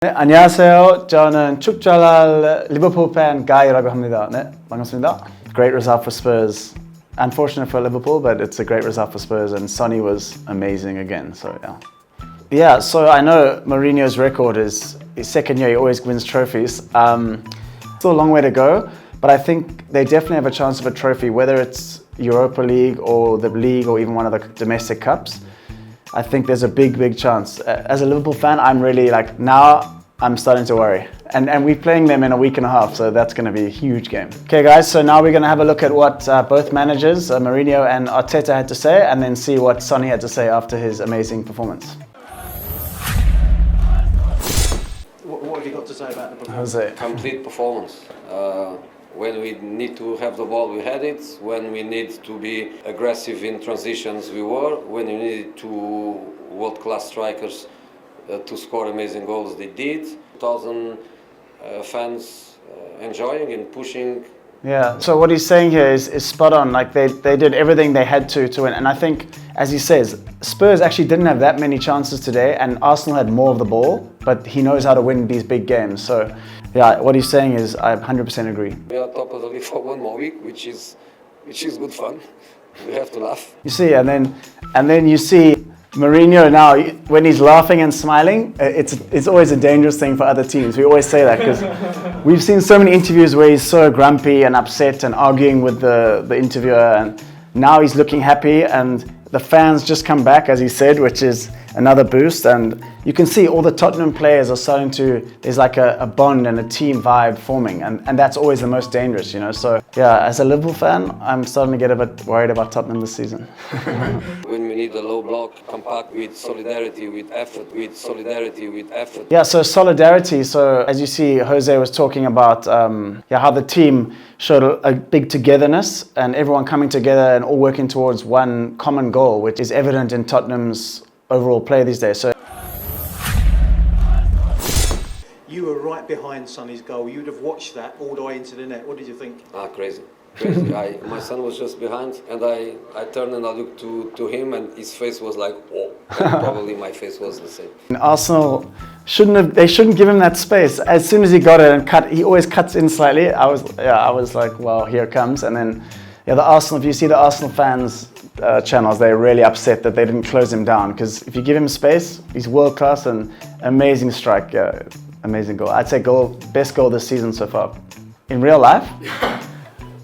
네, 안녕하세요. 저는 축잘할 리버풀 팬 가이라고 합니다. 네, 반갑습니다. Great result for Spurs. Unfortunate for Liverpool, but it's a great result for Spurs, and Sonny was amazing again. So yeah. Yeah, so I know Mourinho's record is his second year. He always wins trophies. Still a long way to go, but I think they definitely have a chance of a trophy, whether it's Europa League or the league or even one of the domestic cups. I think there's a big chance. As a Liverpool fan, I'm really now I'm starting to worry. And we're playing them in a week and a half, so that's going to be a huge game. Okay guys, so now we're going to have a look at what both managers, Mourinho and Arteta, had to say, and then see what Sonny had to say after his amazing performance. What have you got to say about the performance? Jose. Complete performance. When we need to have the ball, we had it. When we need to be aggressive in transitions, we were. When we needed two world-class strikers to score amazing goals, they did. 1,000 fans enjoying and pushing. Yeah, so what he's saying here is spot on. Like they did everything they had to win. And I think, as he says, Spurs actually didn't have that many chances today, and Arsenal had more of the ball, but he knows how to win these big games. So yeah, what he's saying is I 100% agree. We are top of the league for one more week, which is good fun. We have to laugh. You see, and then you see Mourinho now, when he's laughing and smiling, it's always a dangerous thing for other teams. We always say that because we've seen so many interviews where he's so grumpy and upset and arguing with the interviewer, and now he's looking happy, and the fans just come back, as he said, which is another boost. And you can see all the Tottenham players are starting to, there's like a bond and a team vibe forming, and that's always the most dangerous, you know. So yeah, as a Liverpool fan, I'm starting to get a bit worried about Tottenham this season. When we need a low block, compact with solidarity, with effort, with solidarity, with effort. Yeah, so solidarity. So as you see, Jose was talking about how the team showed a big togetherness and everyone coming together and all working towards one common goal, which is evident in Tottenham's overall play these days. So You were right behind Sonny's goal. You'd have watched that all the way into the net. What did you think? Crazy. My son was just behind, and I turned and I looked to him, and his face was like, oh. Probably my face was the same. Arsenal shouldn't give him that space. As soon as he got it and he always cuts in slightly. I was like, well, here it comes. And then the Arsenal, if you see the Arsenal fans channels, they're really upset that they didn't close him down, because if you give him space, he's world class and amazing strike. Amazing goal. I'd say best goal this season so far. In real life?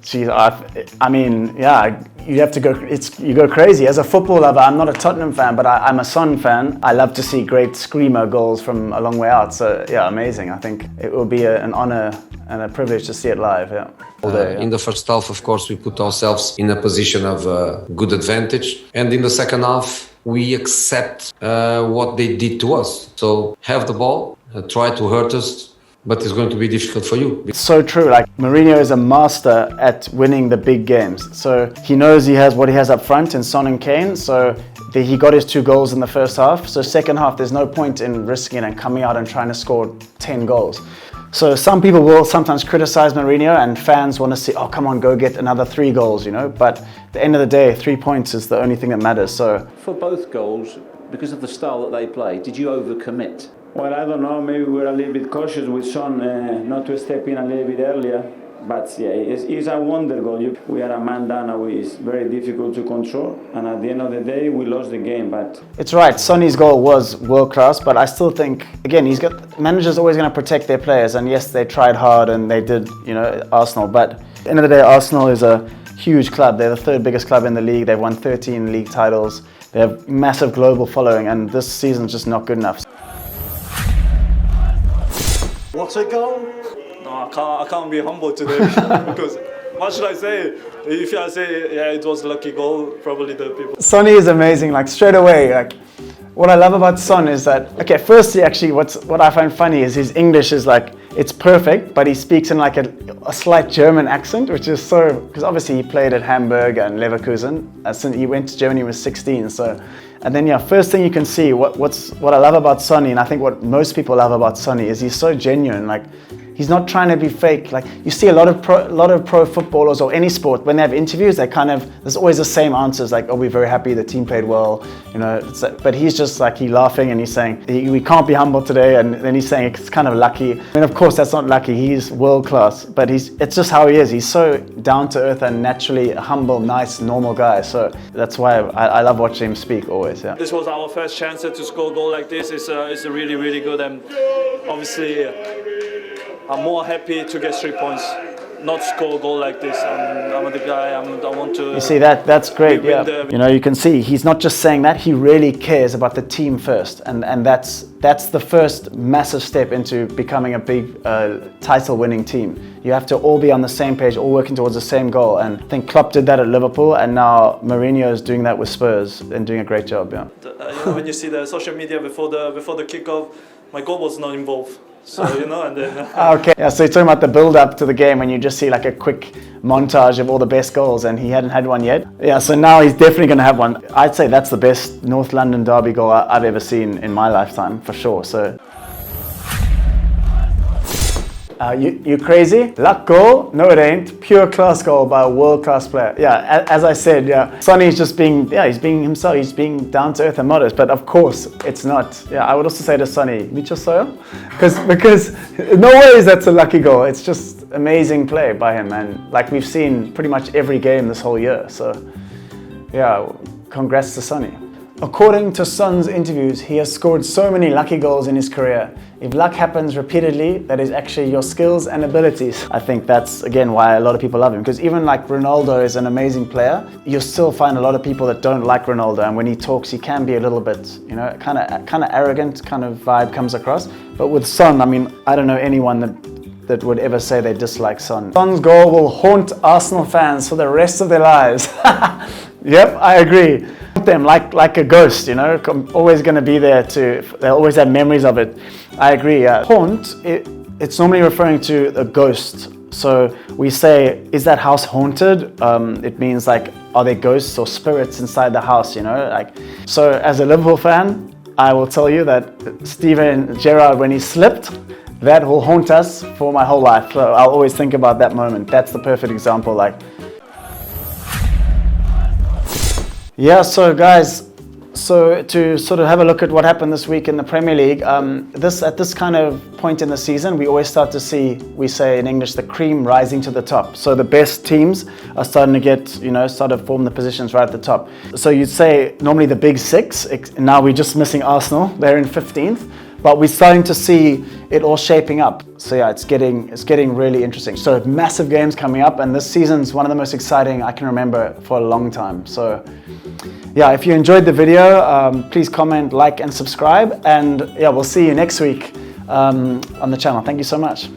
Geez, I mean, yeah, you have to go. You go crazy. As a football lover, I'm not a Tottenham fan, but I'm a Son fan. I love to see great screamer goals from a long way out. So yeah, amazing. I think it will be an honor and a privilege to see it live. Yeah. In the first half, of course, we put ourselves in a position of good advantage, and in the second half, we accept what they did to us. So have the ball, try to hurt us, but it's going to be difficult for you. It's so true. Like Mourinho is a master at winning the big games. So he knows he has what he has up front in Son and Kane. So he got his 2 goals in the first half. So second half, there's no point in risking it and coming out and trying to score 10 goals. So some people will sometimes criticize Mourinho, and fans want to see, oh, come on, go get another 3 goals, you know. But at the end of the day, 3 points is the only thing that matters. So for both goals, because of the style that they play, did you overcommit? Well, I don't know. Maybe we're a little bit cautious with Son not to step in a little bit earlier. But yeah, it's a wonder goal. We are a man down now. It's very difficult to control. And at the end of the day, we lost the game. But it's right. Sonny's goal was world class. But I still think, again, managers always going to protect their players. And yes, they tried hard and they did, Arsenal. But at the end of the day, Arsenal is a huge club. They're the 3rd biggest club in the league. They've won 13 league titles. They have massive global following. And this season's just not good enough. What a goal! No, I can't be humble today because what should I say? If I say it was a lucky goal, probably the people. Sonny is amazing. Like straight away, like what I love about Son is that firstly, actually, what I find funny is his English is like it's perfect, but he speaks in like a slight German accent, which is so because obviously he played at Hamburg and Leverkusen. Since he went to Germany when he was 16, so. And then first thing you can see what I love about Sonny, and I think what most people love about Sonny is he's so genuine. Like He's not trying to be fake. Like you see a lot of pro footballers or any sport, when they have interviews, they there's always the same answers, like, oh, we're very happy, the team played well, you know. But he's just like, he's laughing and he's saying, we can't be humble today, and then he's saying it's kind of lucky. And of course, that's not lucky. He's world class, but it's just how he is. He's so down to earth and naturally a humble, nice, normal guy. So that's why I love watching him speak always. Yeah. This was our first chance to score a goal like this. It's really, really good, and obviously I'm more happy to get 3 points, not score a goal like this. I'm the guy. I want to. You see that's great. win Yeah. the- You know, you can see he's not just saying that. He really cares about the team first, and that's the first massive step into becoming a big title-winning team. You have to all be on the same page, all working towards the same goal. And I think Klopp did that at Liverpool, and now Mourinho is doing that with Spurs and doing a great job. Yeah. You know, when you see the social media before the kickoff, my goal was not involved. So you know, and then. Okay. Yeah. So you're talking about the build-up to the game when you just see like a quick montage of all the best goals, and he hadn't had one yet. Yeah. So now he's definitely going to have one. I'd say that's the best North London derby goal I've ever seen in my lifetime, for sure. So. You crazy? Luck goal? No, it ain't. Pure class goal by a world-class player. Yeah, as I said, yeah, Sonny's just he's being himself. He's being down to earth and modest. But of course, it's not. Yeah, I would also say to Sonny, Micho Soyo, because no ways that's a lucky goal. It's just amazing play by him, and like we've seen pretty much every game this whole year. So, yeah, congrats to Sonny. According to Son's interviews, he has scored so many lucky goals in his career. If luck happens repeatedly, that is actually your skills and abilities. I think that's, again, why a lot of people love him. Because even like Ronaldo is an amazing player, you'll still find a lot of people that don't like Ronaldo. And when he talks, he can be a little bit, you know, kind of arrogant kind of vibe comes across. But with Son, I mean, I don't know anyone that would ever say they dislike Son. Son's goal will haunt Arsenal fans for the rest of their lives. Yep, I agree. Them like a ghost, you know, always going to be there they'll always have memories of it. I agree. Haunt, it's normally referring to a ghost. So we say, is that house haunted? It means like, are there ghosts or spirits inside the house, you know? Like, so as a Liverpool fan, I will tell you that Steven Gerrard, when he slipped, that will haunt us for my whole life. So I'll always think about that moment. That's the perfect example. Like, yeah, so guys, so to sort of have a look at what happened this week in the Premier League, at this kind of point in the season, we always start to see, we say in English, the cream rising to the top. So the best teams are starting to get, you know, start to form the positions right at the top. So you'd say normally the big six, now we're just missing Arsenal, they're in 15th. But we're starting to see it all shaping up. So yeah, it's getting really interesting. So massive games coming up, and this season's one of the most exciting I can remember for a long time. So yeah, if you enjoyed the video, please comment, like, and subscribe. And yeah, we'll see you next week on the channel. Thank you so much.